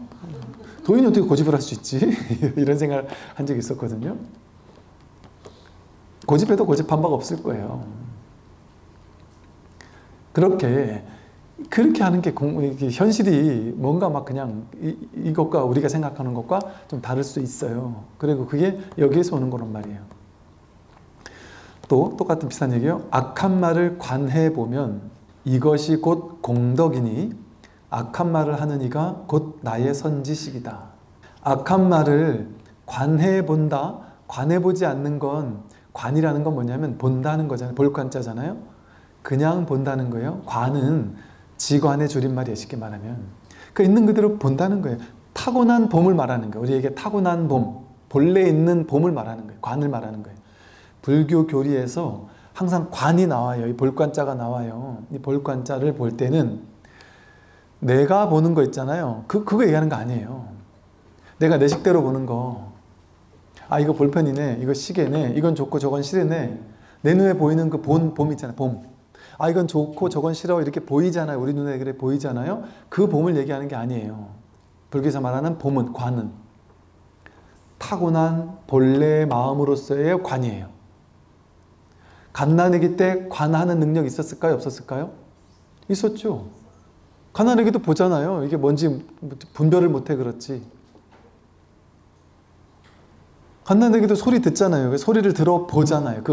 도인이 어떻게 고집을 할 수 있지? 이런 생각을 한 적이 있었거든요. 고집해도 고집한 바가 없을 거예요. 그렇게 하는 게 현실이 뭔가 막 그냥 이것과 우리가 생각하는 것과 좀 다를 수 있어요. 그리고 그게 여기에서 오는 거란 말이에요. 또 똑같은 비슷한 얘기예요. 악한 말을 관해보면 이것이 곧 공덕이니 악한 말을 하는 이가 곧 나의 선지식이다. 악한 말을 관해본다. 관해보지 않는 건, 관이라는 건 뭐냐면 본다는 거잖아요. 볼 관자잖아요. 그냥 본다는 거예요. 관은 지관의 줄임말이에요. 쉽게 말하면. 그 있는 그대로 본다는 거예요. 타고난 봄을 말하는 거예요. 우리에게 타고난 봄, 본래 있는 봄을 말하는 거예요. 관을 말하는 거예요. 불교 교리에서 항상 관이 나와요. 이 볼관자가 나와요. 이 볼관자를 볼 때는 내가 보는 거 있잖아요. 그거 얘기하는 거 아니에요. 내가 내 식대로 보는 거. 이거 볼펜이네. 이거 시계네. 이건 좋고 저건 싫으네. 내 눈에 보이는 그 봄 있잖아요. 봄. 이건 좋고 저건 싫어. 이렇게 보이잖아요. 우리 눈에 그래 보이잖아요. 그 봄을 얘기하는 게 아니에요. 불교에서 말하는 봄은, 관은 타고난 본래의 마음으로서의 관이에요. 갓난아기 때 관하는 능력이 있었을까요? 없었을까요? 있었죠. 갓난아기도 보잖아요. 이게 뭔지 분별을 못해 그렇지. 갓난아기도 소리 듣잖아요. 소리를 들어보잖아요.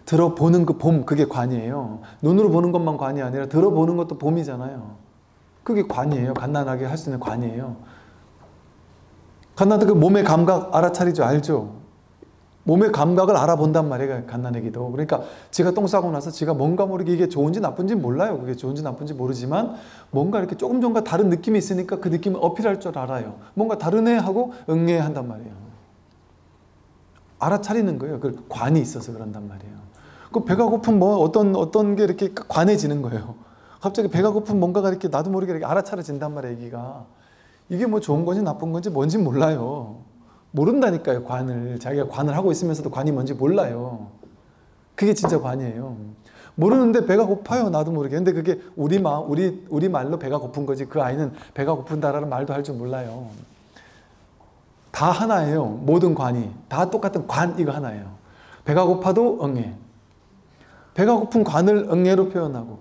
들어보는 그 봄, 그게 관이에요. 눈으로 보는 것만 관이 아니라 들어보는 것도 봄이잖아요. 그게 관이에요. 갓난아기 할 수 있는 관이에요. 갓난아기 몸의 감각 알아차리죠. 알죠? 몸의 감각을 알아본단 말이에요, 갓난아기도. 그러니까 지가 똥 싸고 나서 지가 뭔가 모르게 이게 좋은지 나쁜지 몰라요. 그게 좋은지 나쁜지 모르지만 뭔가 이렇게 조금과 다른 느낌이 있으니까 그 느낌을 어필할 줄 알아요. 뭔가 다르네 하고 응해야 한단 말이에요. 알아차리는 거예요. 그 관이 있어서 그런단 말이에요. 그 배가 고픈 뭐 어떤 게 이렇게 관해지는 거예요. 갑자기 배가 고픈 뭔가가 이렇게 나도 모르게 이렇게 알아차려진단 말이에요, 애기가. 이게 뭐 좋은 건지 나쁜 건지 뭔지 몰라요. 모른다니까요, 관을. 자기가 관을 하고 있으면서도 관이 뭔지 몰라요. 그게 진짜 관이에요. 모르는데 배가 고파요, 나도 모르게. 근데 그게 우리 말로 배가 고픈 거지, 그 아이는 배가 고픈다라는 말도 할 줄 몰라요. 다 하나예요. 모든 관이. 다 똑같은 관, 이거 하나예요. 배가 고파도 응애. 배가 고픈 관을 응애로 표현하고,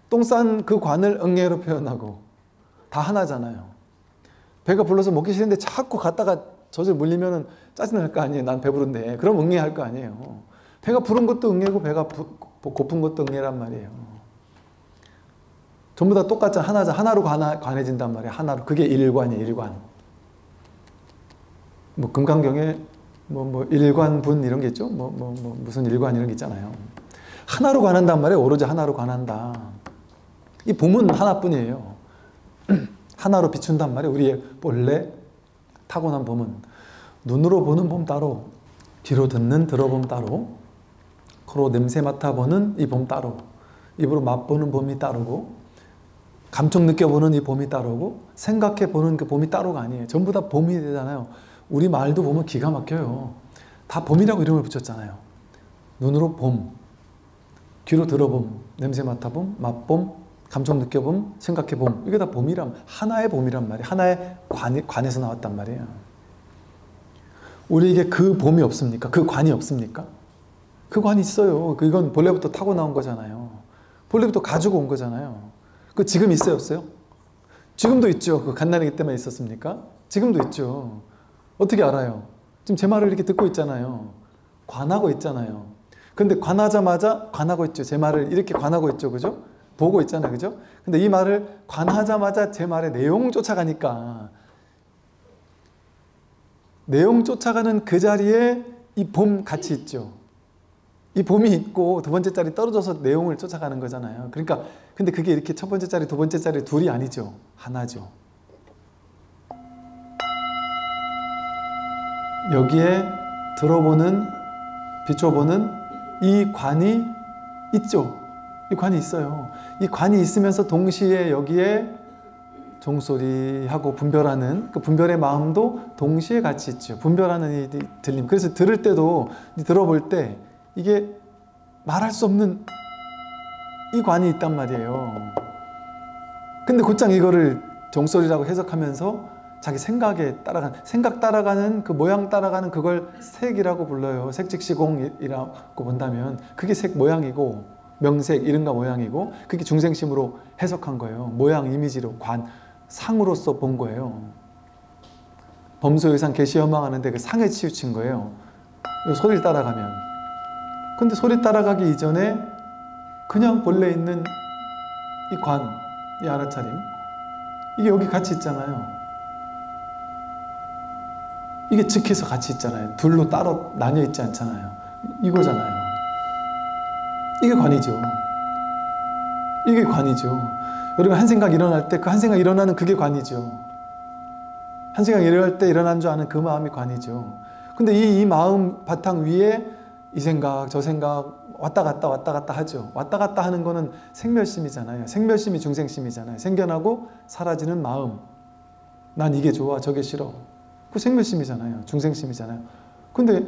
똥 싼 그 관을 응애로 표현하고, 다 하나잖아요. 배가 불러서 먹기 싫은데 자꾸 갔다가 젖을 물리면 짜증날 거 아니에요. 난 배부른데. 그럼 응애할 거 아니에요. 배가 부른 것도 응애고 배가 고픈 것도 응애란 말이에요. 전부 다 똑같은 하나로 관해진단 말이에요. 하나로. 그게 일관이에요. 일관. 뭐 금강경에 일관분 이런 게 있죠. 무슨 일관 이런 게 있잖아요. 하나로 관한단 말이에요. 오로지 하나로 관한다. 이 봄은 하나뿐이에요. 하나로 비춘단 말이에요. 우리의 본래 타고난 봄은 눈으로 보는 봄 따로, 귀로 듣는 들어봄 따로, 코로 냄새 맡아보는 이 봄 따로, 입으로 맛보는 봄이 따르고, 감촉 느껴보는 이 봄이 따르고, 생각해보는 그 봄이 따로가 아니에요. 전부 다 봄이 되잖아요. 우리 말도 보면 기가 막혀요. 다 봄이라고 이름을 붙였잖아요. 눈으로 봄, 귀로 들어봄, 냄새 맡아봄, 맛봄, 감정 느껴봄, 생각해봄. 이게 다 하나의 봄이란 말이에요. 하나의 관에서 나왔단 말이에요. 우리에게 그 봄이 없습니까? 그 관이 없습니까? 그 관이 있어요. 이건 본래부터 타고 나온 거잖아요. 본래부터 가지고 온 거잖아요. 그 지금 있어요, 없어요? 지금도 있죠. 그 갓난아기 때만 있었습니까? 지금도 있죠. 어떻게 알아요? 지금 제 말을 이렇게 듣고 있잖아요. 관하고 있잖아요. 근데 관하자마자 관하고 있죠. 제 말을 이렇게 관하고 있죠. 그죠? 보고 있잖아요. 그죠? 근데 이 말을 관하자마자 제 말의 내용 쫓아가니까, 내용 쫓아가는 그 자리에 이 봄 같이 있죠. 이 봄이 있고 두 번째 자리 떨어져서 내용을 쫓아가는 거잖아요. 그러니까 근데 그게 이렇게 첫 번째 자리, 두 번째 자리 둘이 아니죠. 하나죠. 여기에 들어보는, 비춰보는 이 관이 있죠. 이 관이 있어요. 이 관이 있으면서 동시에 여기에 종소리하고 분별하는 그 분별의 마음도 동시에 같이 있죠. 분별하는 이 들림. 그래서 들을 때도, 들어볼 때 이게 말할 수 없는 이 관이 있단 말이에요. 근데 곧장 이거를 종소리라고 해석하면서 자기 생각에 생각 따라가는 그 모양 따라가는 그걸 색이라고 불러요. 색즉시공이라고 본다면 그게 색 모양이고, 명색 이름과 모양이고, 그게 중생심으로 해석한 거예요. 모양 이미지로 상으로서 본 거예요. 범소유상 계시여망하는데 그 상에 치우친 거예요. 소리를 따라가면. 근데 소리 따라가기 이전에 그냥 본래 있는 이 관, 이 알아차림, 이게 여기 같이 있잖아요. 이게 즉해서 같이 있잖아요. 둘로 따로 나뉘어 있지 않잖아요. 이거잖아요. 이게 관이죠. 이게 관이죠. 여러분 한 생각 일어날 때 그 한 생각 일어나는 그게 관이죠. 한 생각 일어날 때 일어난 줄 아는 그 마음이 관이죠. 근데 이 마음 바탕 위에 이 생각 저 생각 왔다 갔다 하죠. 왔다 갔다 하는 거는 생멸심이잖아요. 생멸심이 중생심이잖아요. 생겨나고 사라지는 마음. 난 이게 좋아 저게 싫어. 그 생멸심이잖아요. 중생심이잖아요. 근데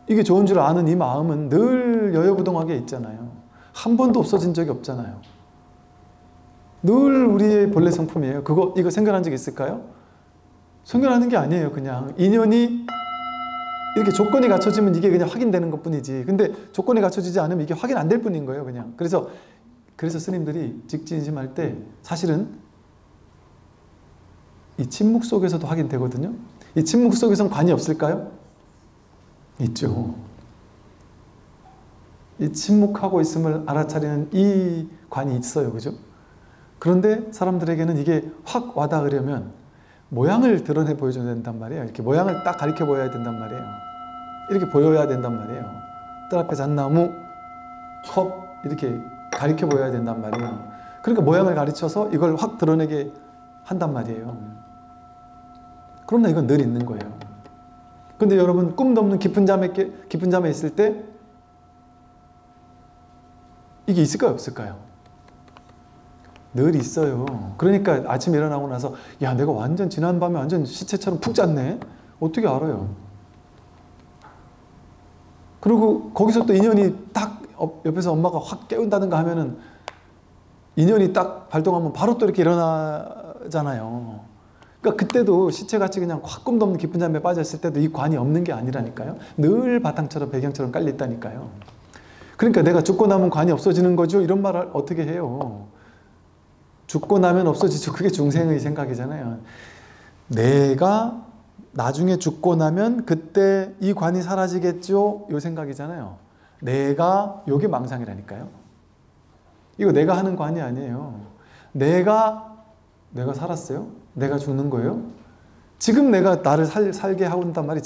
이게 좋은 줄 아는 이 마음은 늘 여여부동하게 있잖아요. 한 번도 없어진 적이 없잖아요. 늘 우리의 본래 성품이에요. 이거 생겨난 적 있을까요? 생겨나는 게 아니에요. 그냥 인연이 이렇게 조건이 갖춰지면 이게 그냥 확인되는 것 뿐이지. 근데 조건이 갖춰지지 않으면 이게 확인 안 될 뿐인 거예요. 그냥. 그래서 스님들이 직진심할 때 사실은 이 침묵 속에서도 확인되거든요. 이 침묵 속에선 관이 없을까요? 있죠. 이 침묵하고 있음을 알아차리는 이 관이 있어요. 그죠? 그런데 사람들에게는 이게 확 와닿으려면 모양을 드러내 보여줘야 된단 말이에요. 이렇게 모양을 딱 가리켜 보여야 된단 말이에요. 이렇게 보여야 된단 말이에요. 뜰 앞에 잣나무, 컵 이렇게 가리켜 보여야 된단 말이에요. 그러니까 모양을 가르쳐서 이걸 확 드러내게 한단 말이에요. 그러나 이건 늘 있는 거예요. 근데 여러분 꿈도 없는 깊은 잠에 있을 때 이게 있을까요? 없을까요? 늘 있어요. 그러니까 아침에 일어나고 나서 야 내가 완전 지난밤에 완전 시체처럼 푹 잤네? 어떻게 알아요? 그리고 거기서 또 인연이 딱 옆에서 엄마가 확 깨운다든가 하면은 인연이 딱 발동하면 바로 또 이렇게 일어나잖아요. 그러니까 그때도 시체같이 그냥 확 꿈도 없는 깊은 잠에 빠졌을 때도 이 관이 없는 게 아니라니까요. 늘 바탕처럼 배경처럼 깔려 있다니까요. 그러니까 내가 죽고 나면 관이 없어지는 거죠? 이런 말을 어떻게 해요? 죽고 나면 없어지죠. 그게 중생의 생각이잖아요. 내가 나중에 죽고 나면 그때 이 관이 사라지겠죠? 이 생각이잖아요. 요게 망상이라니까요. 이거 내가 하는 관이 아니에요. 내가 살았어요? 내가 죽는 거예요? 지금 내가 나를 살게 하고 있단 말이에요.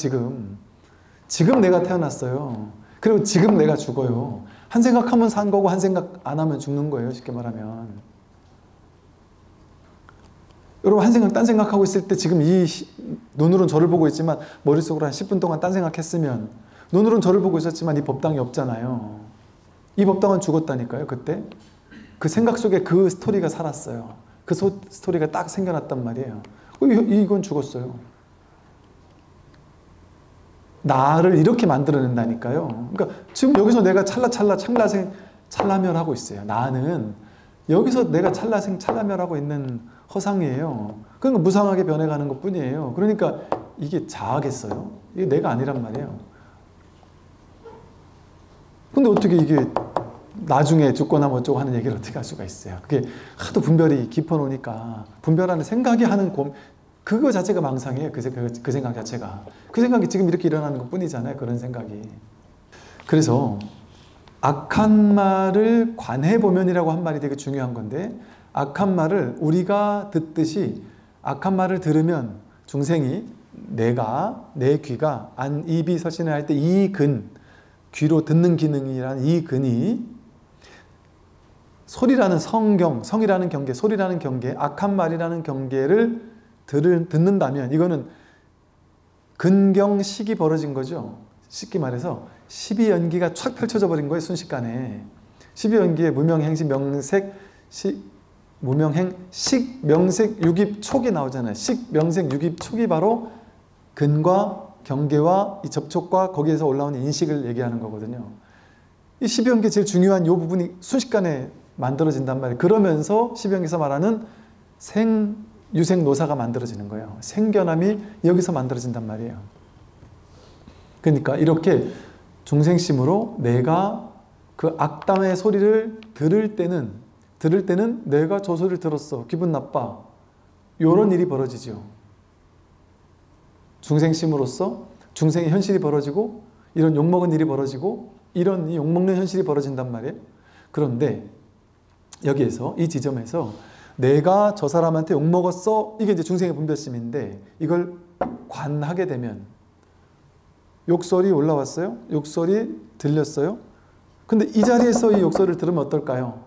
지금 내가 태어났어요. 그리고 지금 내가 죽어요. 한 생각하면 산 거고 한 생각 안 하면 죽는 거예요. 쉽게 말하면. 여러분 한 생각 딴 생각하고 있을 때 지금 눈으로는 저를 보고 있지만 머릿속으로 한 10분 동안 딴 생각했으면 눈으로는 저를 보고 있었지만 이 법당이 없잖아요. 이 법당은 죽었다니까요. 그때 그 생각 속에 그 스토리가 살았어요. 그 스토리가 딱 생겨났단 말이에요. 이건 죽었어요. 나를 이렇게 만들어낸다니까요. 그러니까 지금 여기서 내가 찰나멸하고 있어요. 나는 여기서 내가 찰나멸하고 있는 허상이에요. 그러니까 무상하게 변해가는 것 뿐이에요. 그러니까 이게 자아겠어요? 이게 내가 아니란 말이에요. 근데 어떻게 이게 나중에 죽거나 뭐 어쩌고 하는 얘기를 어떻게 할 수가 있어요. 그게 하도 분별이 깊어놓으니까 분별하는 생각이 하는 그거 자체가 망상이에요. 그 생각 자체가. 그 생각이 지금 이렇게 일어나는 것 뿐이잖아요. 그런 생각이. 그래서 악한 말을 관해보면이라고 한 말이 되게 중요한 건데 악한 말을 우리가 듣듯이 악한 말을 들으면 중생이 내 귀가 입이 서신을 할 때 이 귀로 듣는 기능이라는 이 근이 소리라는 성이라는 경계, 소리라는 경계, 악한 말이라는 경계를 듣는다면 이거는 근경식이 벌어진 거죠. 쉽게 말해서 12연기가 촥 펼쳐져 버린 거예요. 순식간에. 12연기에 무명행식, 명색, 무명행, 식, 명색, 유깁, 촉이 나오잖아요. 식, 명색, 유깁, 촉이 바로 근과 경계와 이 접촉과 거기에서 올라오는 인식을 얘기하는 거거든요. 이 12연계 제일 중요한 이 부분이 순식간에 만들어진단 말이에요. 그러면서 12연계에서 말하는 유생노사가 만들어지는 거예요. 생견함이 여기서 만들어진단 말이에요. 그러니까 이렇게 중생심으로 내가 그 악담의 소리를 들을 때는 내가 저 소리를 들었어. 기분 나빠. 이런 일이 벌어지죠. 중생심으로서 중생의 현실이 벌어지고 이런 욕먹은 일이 벌어지고 이런 욕먹는 현실이 벌어진단 말이에요. 그런데 여기에서 이 지점에서 내가 저 사람한테 욕먹었어. 이게 이제 중생의 분별심인데 이걸 관하게 되면 욕설이 올라왔어요. 욕설이 들렸어요. 근데 이 자리에서 이 욕설을 들으면 어떨까요?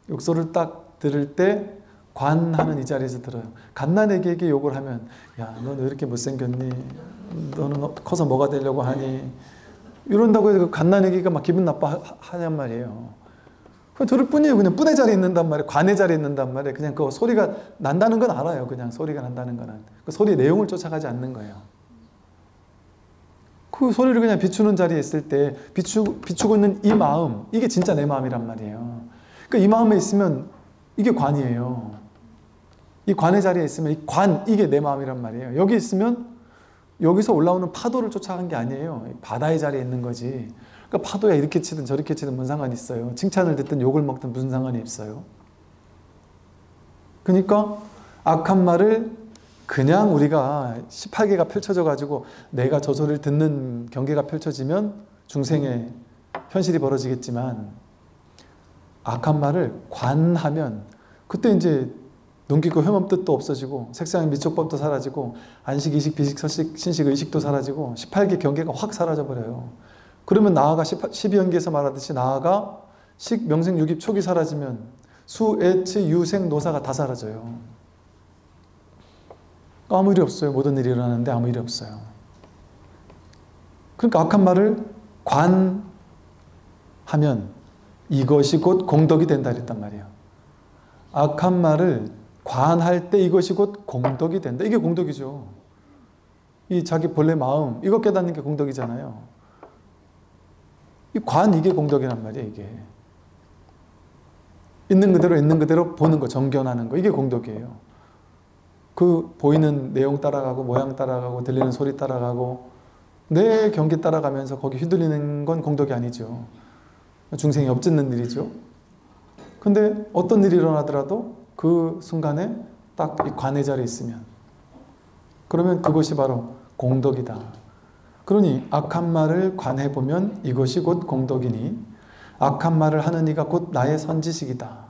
욕설을 딱 들을 때 관하는 이 자리에서 들어요. 갓난아기에게 욕을 하면 야, 넌 왜 이렇게 못생겼니? 너는 커서 뭐가 되려고 하니? 이런다고 해서 그 갓난아기가 막 기분 나빠하냔 말이에요. 그냥 들을 뿐이에요. 그냥 뿐의 자리에 있는단 말이에요. 관의 자리에 있는단 말이에요. 그냥 그 소리가 난다는 건 알아요. 그냥 소리가 난다는 거는. 그 소리의 내용을 쫓아가지 않는 거예요. 그 소리를 그냥 비추는 자리에 있을 때 비추고 있는 이 마음, 이게 진짜 내 마음이란 말이에요. 그러니까 이 마음에 있으면 이게 관이에요. 이 관의 자리에 있으면 이 관, 이게 내 마음이란 말이에요. 여기 있으면 여기서 올라오는 파도를 쫓아간 게 아니에요. 바다의 자리에 있는 거지. 그러니까 파도야 이렇게 치든 저렇게 치든 뭔 상관이 있어요. 칭찬을 듣든 욕을 먹든 무슨 상관이 있어요. 그러니까 악한 말을 그냥 우리가 18개가 펼쳐져 가지고 내가 저 소리를 듣는 경계가 펼쳐지면 중생의 현실이 벌어지겠지만 악한 말을 관하면 그때 이제 눈 깊고 혐오 뜻도 없어지고 색상의 미촉법도 사라지고 안식, 이식, 비식, 서식, 신식, 의식도 사라지고 18개 경계가 확 사라져버려요. 그러면 나아가 12연계에서 말하듯이 나아가 식, 명생, 유깁, 촉이 사라지면 수, 애치, 유생, 노사가 다 사라져요. 아무 일이 없어요. 모든 일이 일어나는데 아무 일이 없어요. 그러니까 악한 말을 관하면 이것이 곧 공덕이 된다 그랬단 말이에요. 악한 말을 관할 때 이것이 곧 공덕이 된다. 이게 공덕이죠. 이 자기 본래 마음, 이거 깨닫는 게 공덕이잖아요. 이게 공덕이란 말이에요. 이게 있는 그대로 보는 거, 정견하는 거, 이게 공덕이에요. 그 보이는 내용 따라가고 모양 따라가고 들리는 소리 따라가고 내 경계 따라가면서 거기 휘둘리는 건 공덕이 아니죠. 중생이 엎짓는 일이죠. 근데 어떤 일이 일어나더라도 그 순간에 딱 이 관의 자리에 있으면, 그러면 그것이 바로 공덕이다. 그러니 악한 말을 관해보면 이것이 곧 공덕이니 악한 말을 하는 이가 곧 나의 선지식이다.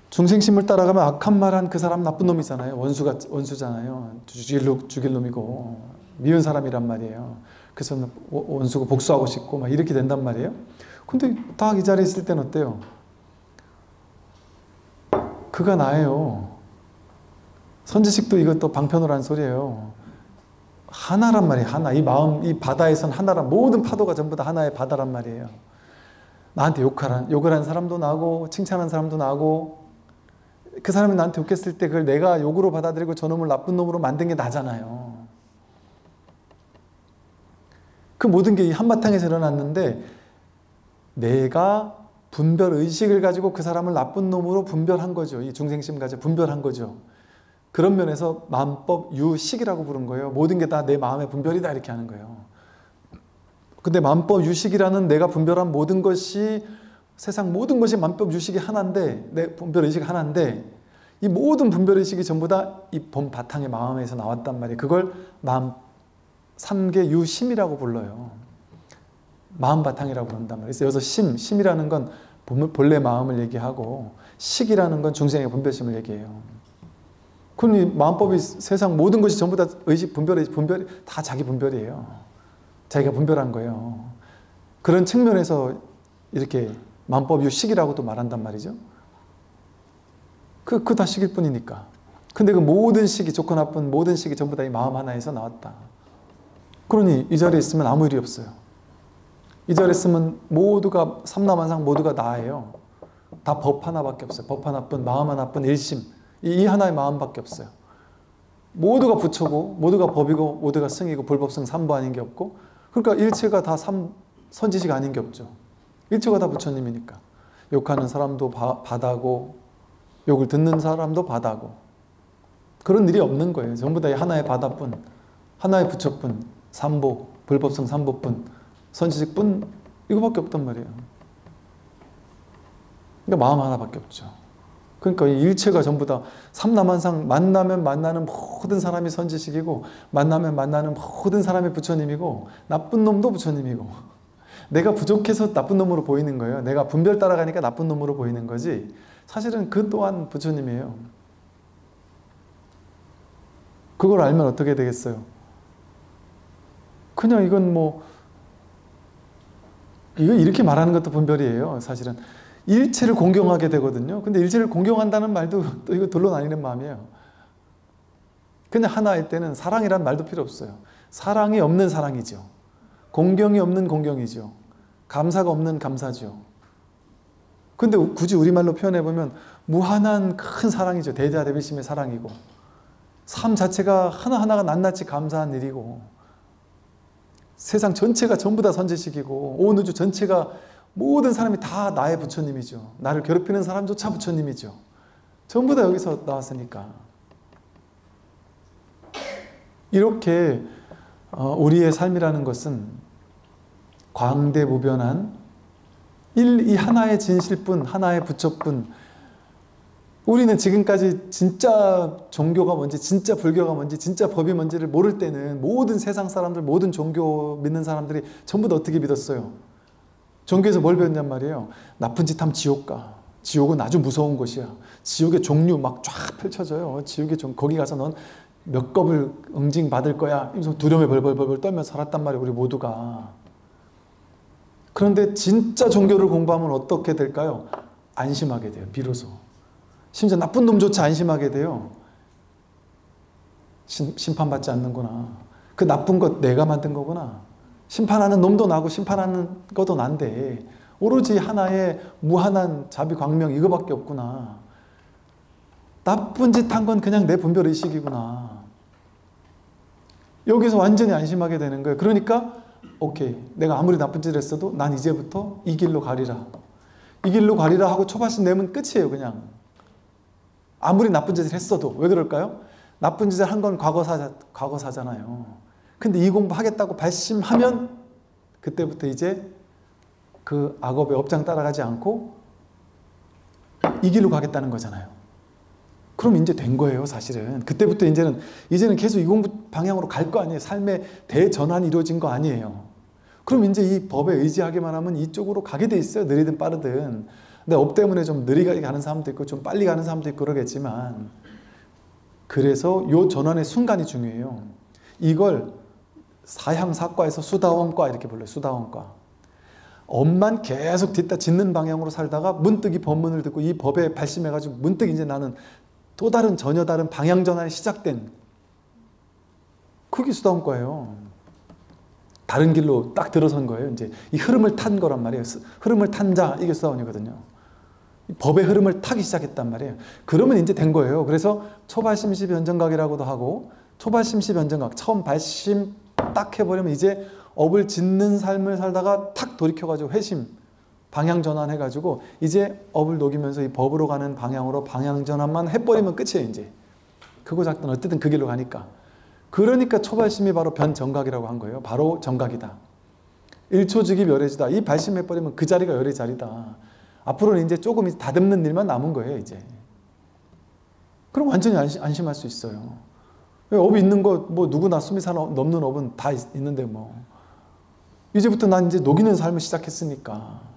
중생심을 따라가면 악한 말한 그 사람 나쁜 놈이잖아요. 원수잖아요. 죽일 놈이고 미운 사람이란 말이에요. 그래서 원수고 복수하고 싶고 막 이렇게 된단 말이에요. 근데 딱 이 자리에 있을 때는 어때요? 그가 나예요. 선지식도 이것도 방편으로 한 소리예요. 하나란 말이에요. 하나. 이 마음, 이 바다에선 하나란, 모든 파도가 전부 다 하나의 바다란 말이에요. 나한테 욕을 한 사람도 나고 칭찬한 사람도 나고, 그 사람이 나한테 욕했을 때 그걸 내가 욕으로 받아들이고 저놈을 나쁜 놈으로 만든 게 나잖아요. 그 모든 게 이 한바탕에서 일어났는데 내가 분별의식을 가지고 그 사람을 나쁜 놈으로 분별한 거죠. 이 중생심 가지고 분별한 거죠. 그런 면에서 마음법 유식이라고 부른 거예요. 모든 게 다 내 마음의 분별이다 이렇게 하는 거예요. 근데 마음법 유식이라는 내가 분별한 모든 것이, 세상 모든 것이 마음법 유식이 하나인데, 내 분별의식이 하나인데, 이 모든 분별의식이 전부 다 이 본 바탕의 마음에서 나왔단 말이에요. 그걸 마음 3계 유심이라고 불러요. 마음 바탕이라고 부른단 말이에요. 그래서 여기서 심이라는 건 본래 마음을 얘기하고, 식이라는 건 중생의 분별심을 얘기해요. 그러니 마음법이 세상 모든 것이 전부 다 의식, 분별이 다 자기 분별이에요. 자기가 분별한 거예요. 그런 측면에서 이렇게 마음법 유식이라고도 말한단 말이죠. 그거 다 식일 뿐이니까. 근데 그 모든 식이, 좋고 나쁜 모든 식이 전부 다 이 마음 하나에서 나왔다. 그러니 이 자리에 있으면 아무 일이 없어요. 이 자리에 있으면 모두가, 삼라만상 모두가 나예요. 다 법 하나밖에 없어요. 법 하나뿐, 마음 하나뿐, 일심. 이 하나의 마음밖에 없어요. 모두가 부처고, 모두가 법이고, 모두가 승이고, 불법승 삼부 아닌 게 없고, 그러니까 일체가 다 선지식 아닌 게 없죠. 일체가 다 부처님이니까. 욕하는 사람도 바다고, 욕을 듣는 사람도 바다고, 그런 일이 없는 거예요. 전부 다 하나의 바다뿐, 하나의 부처뿐, 삼보, 불법성 삼보뿐, 선지식뿐, 이거밖에 없단 말이에요. 그러니까 마음 하나밖에 없죠. 그러니까 이 일체가 전부 다 삼라만상, 만나면 만나는 모든 사람이 선지식이고, 만나면 만나는 모든 사람이 부처님이고, 나쁜 놈도 부처님이고, 내가 부족해서 나쁜 놈으로 보이는 거예요. 내가 분별 따라가니까 나쁜 놈으로 보이는 거지, 사실은 그 또한 부처님이에요. 그걸 알면 어떻게 되겠어요? 그냥 이건 뭐, 이거 이렇게 말하는 것도 분별이에요. 사실은 일체를 공경하게 되거든요. 근데 일체를 공경한다는 말도 또 이거 둘로 나뉘는 마음이에요. 그냥 하나일 때는 사랑이란 말도 필요 없어요. 사랑이 없는 사랑이죠. 공경이 없는 공경이죠. 감사가 없는 감사죠. 근데 굳이 우리말로 표현해보면 무한한 큰 사랑이죠. 대자대비심의 사랑이고, 삶 자체가 하나하나가 낱낱이 감사한 일이고, 세상 전체가 전부 다 선지식이고, 온 우주 전체가, 모든 사람이 다 나의 부처님이죠. 나를 괴롭히는 사람조차 부처님이죠. 전부 다 여기서 나왔으니까. 이렇게 우리의 삶이라는 것은 광대무변한 이 하나의 진실뿐, 하나의 부처뿐, 우리는 지금까지 진짜 종교가 뭔지, 진짜 불교가 뭔지, 진짜 법이 뭔지를 모를 때는 모든 세상 사람들, 모든 종교 믿는 사람들이 전부 다 어떻게 믿었어요? 종교에서 뭘 배웠냔 말이에요. 나쁜 짓 하면 지옥 가. 지옥은 아주 무서운 곳이야. 지옥의 종류 막 쫙 펼쳐져요. 지옥의 거기 가서 넌 몇 겁을 응징 받을 거야. 이러면서 두려움에 벌벌벌 떨면서 살았단 말이에요. 우리 모두가. 그런데 진짜 종교를 공부하면 어떻게 될까요? 안심하게 돼요. 비로소. 심지어 나쁜 놈조차 안심하게 돼요. 심판받지 않는구나. 그 나쁜 것 내가 만든 거구나. 심판하는 놈도 나고 심판하는 것도 난데 오로지 하나의 무한한 자비광명 이거밖에 없구나. 나쁜 짓 한 건 그냥 내 분별의식이구나. 여기서 완전히 안심하게 되는 거예요. 그러니까 오케이, 내가 아무리 나쁜 짓을 했어도 난 이제부터 이 길로 가리라. 이 길로 가리라 하고 초발심 내면 끝이에요. 그냥 아무리 나쁜 짓을 했어도. 왜 그럴까요? 나쁜 짓을 한 건 과거사잖아요. 근데 이 공부하겠다고 발심하면 그때부터 이제 그 악업의 업장 따라가지 않고 이 길로 가겠다는 거잖아요. 그럼 이제 된 거예요, 사실은. 그때부터 이제는 계속 이 공부 방향으로 갈 거 아니에요. 삶의 대전환이 이루어진 거 아니에요. 그럼 이제 이 법에 의지하기만 하면 이쪽으로 가게 돼 있어요. 느리든 빠르든. 근데 업 때문에 좀 느리게 가는 사람도 있고 좀 빨리 가는 사람도 있고 그러겠지만, 그래서 요 전환의 순간이 중요해요. 이걸 사향사과에서 수다원과 이렇게 불러요. 수다원과. 업만 계속 뒤따 짓는 방향으로 살다가 문득 이 법문을 듣고 이 법에 발심해가지고 문득 이제 나는 또 다른 전혀 다른 방향 전환이 시작된, 그게 수다원과예요. 다른 길로 딱 들어선 거예요. 이제 이 흐름을 탄 거란 말이에요. 흐름을 탄 자, 이게 수다원이거든요. 법의 흐름을 타기 시작했단 말이에요. 그러면 이제 된 거예요. 그래서 초발심시 변정각이라고도 하고, 초발심시 변정각, 처음 발심 딱 해버리면 이제 업을 짓는 삶을 살다가 탁 돌이켜가지고 회심, 방향 전환해가지고 이제 업을 녹이면서 이 법으로 가는 방향으로 방향 전환만 해버리면 끝이에요. 이제 크고 작든 어쨌든 그 길로 가니까. 그러니까 초발심이 바로 변정각이라고 한 거예요. 바로 정각이다. 1초즉이 멸해지다. 이 발심해버리면 그 자리가 열의 자리다. 앞으로는 이제 조금 다듬는 일만 남은 거예요. 이제. 그럼 완전히 안심할 수 있어요. 업이 있는 거 뭐 누구나 수미산 넘는 업은 다 있는데 뭐 이제부터 난 이제 녹이는 삶을 시작했으니까.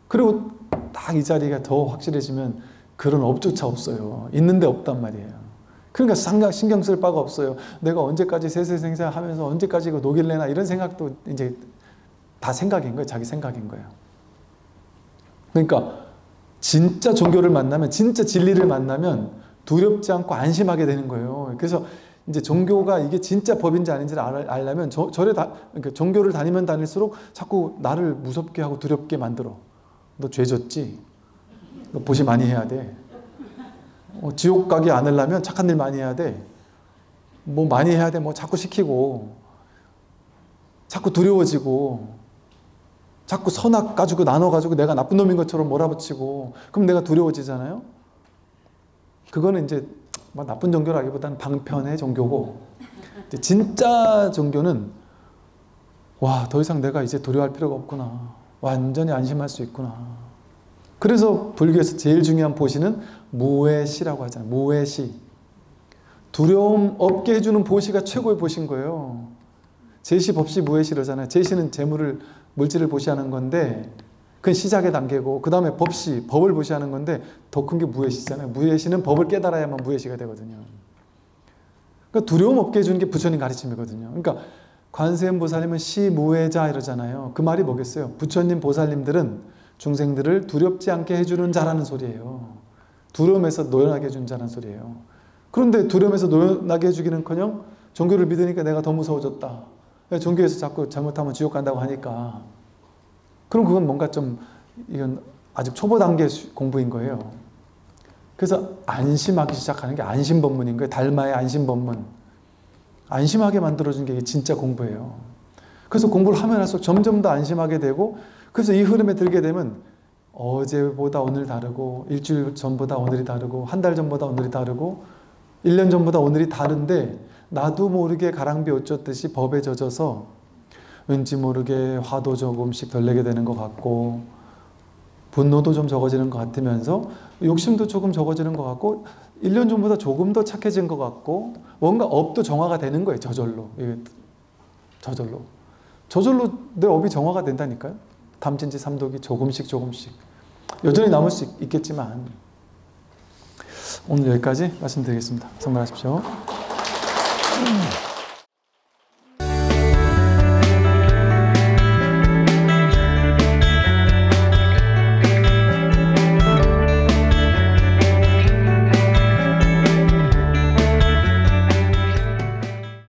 그리고 딱 이 자리가 더 확실해지면 그런 업조차 없어요. 있는데 없단 말이에요. 그러니까 신경 쓸 바가 없어요. 내가 언제까지 세세생생 하면서 언제까지 이거 녹일래나 이런 생각도 이제 다 생각인 거예요. 자기 생각인 거예요. 그러니까 진짜 종교를 만나면, 진짜 진리를 만나면 두렵지 않고 안심하게 되는 거예요. 그래서 이제 종교가 이게 진짜 법인지 아닌지를 알려면 그러니까 종교를 다니면 다닐수록 자꾸 나를 무섭게 하고 두렵게 만들어. 너 죄 졌지? 너 보시 많이 해야 돼. 지옥 가게 않으려면 착한 일 많이 해야 돼. 뭐 많이 해야 돼. 뭐 자꾸 시키고, 자꾸 두려워지고, 자꾸 선악 가지고 나눠가지고 내가 나쁜 놈인 것처럼 몰아붙이고, 그럼 내가 두려워지잖아요. 그거는 이제 뭐 나쁜 종교라기보다는 방편의 종교고, 진짜 종교는 와, 더 이상 내가 이제 두려워할 필요가 없구나. 완전히 안심할 수 있구나. 그래서 불교에서 제일 중요한 보시는 무외시라고 하잖아요. 무외시. 두려움 없게 해주는 보시가 최고의 보시인 거예요. 제시, 법시, 무외시 그러잖아요. 제시는 재물을, 물질을 보시하는 건데 그건 시작의 단계고, 그 다음에 법시, 법을 보시하는 건데 더 큰 게 무외시잖아요. 무외시는 법을 깨달아야만 무외시가 되거든요. 그러니까 두려움 없게 해주는 게 부처님 가르침이거든요. 그러니까 관세음 보살님은 시무외자 이러잖아요. 그 말이 뭐겠어요? 부처님 보살님들은 중생들을 두렵지 않게 해주는 자라는 소리예요. 두려움에서 노연하게 해주는 자라는 소리예요. 그런데 두려움에서 노연하게 해주기는커녕 종교를 믿으니까 내가 더 무서워졌다. 종교에서 자꾸 잘못하면 지옥 간다고 하니까. 그럼 그건 뭔가 좀 이건 아직 초보 단계 공부인 거예요. 그래서 안심하기 시작하는 게 안심법문인 거예요. 달마의 안심법문. 안심하게 만들어준 게 진짜 공부예요. 그래서 공부를 하면 할수록 점점 더 안심하게 되고, 그래서 이 흐름에 들게 되면 어제보다 오늘 다르고, 일주일 전보다 오늘이 다르고, 한 달 전보다 오늘이 다르고, 1년 전보다 오늘이 다른데 나도 모르게 가랑비 옷 젖듯이 법에 젖어서 왠지 모르게 화도 조금씩 덜 내게 되는 것 같고, 분노도 좀 적어지는 것 같으면서 욕심도 조금 적어지는 것 같고, 1년 전보다 조금 더 착해진 것 같고, 뭔가 업도 정화가 되는 거예요. 저절로. 저절로 내 업이 정화가 된다니까요. 담진지 삼독이 조금씩. 여전히 남을 수 있겠지만 오늘 여기까지 말씀드리겠습니다. 성공하십시오.